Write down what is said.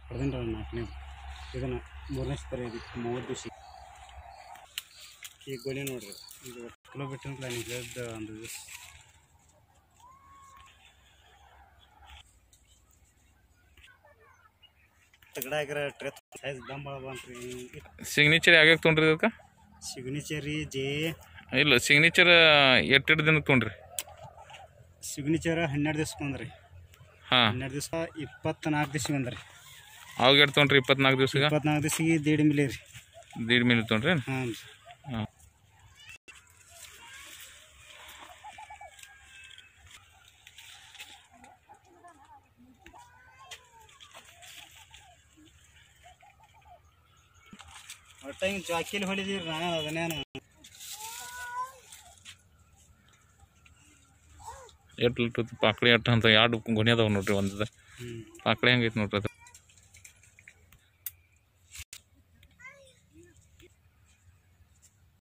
ಹೊಡೆದೇನ್ರಿ 4ನೇ ಇದನ್ನು 3ನೇ ಸ್ಪ್ರೇ ಇದಕ್ಕೆ 30 ದಿವಸ ಈ ಗೋಲಿ ನೋಡ್ರಿ ಇದು ಕಿಲೋಮೀಟರ್ ಪ್ಲಾನಿಂಗ್ ಒಂದು ದಿವಸ ತಗಡ ಆಗಿರೋ ಟ್ರೆತ್ ಸೈಜ್ ದಮ್ ಭಾಳ ಬಂತ್ರಿ. ಸಿಗ್ನೇಚರ್ ಯಾವಾಗ ತೊಗೊಂಡ್ರಿ ಅದಕ್ಕೆ? ಸಿಗ್ನೇಚರ್ ಜೆ ಇಲ್ಲ ಸಿಗ್ನೇಚರ್ ಎಷ್ಟು ದಿನಕ್ಕೆ ತೊಗೊಂಡ್ರಿ? ಸಿಗ್ನೇಚರ್ 12 ದಿವ್ಸಕ್ಕೆ ಬಂದ್ರಿ. ಹಾಂ 12 ದಿವಸ 24 ದಿವ್ಸ ಬಂದ್ರಿ. ಅವಾಗ ಎಷ್ಟು ತೊಗೊಂಡ್ರಿ? 24 ದಿವ್ಸಕ್ಕೆ? 24 ದಿವ್ಸಿಗೆ 1.5 ಮಿಲಿ ರೀ. 1.5 ಮಿಲಿ ತೊಗೊಂಡ್ರಿ? ಹಾಂ ಹಾಂ ಒಟ್ಟು ಹಿಂಗೆ ಜಾಕಿಲಿ ಹೊಡಿದೀರಿ ನಾನು ಅದನ್ನೇನು ಎಷ್ಟು ಪಾಕಳಿ ಎಷ್ಟು ಅಂತ 2 ಗೊನೆ ಅದಾವ ನೋಡ್ರಿ. ಒಂದು ಪಾಕಳಿ ಹಂಗೈತೆ ನೋಡ್ರಿ ಅದು.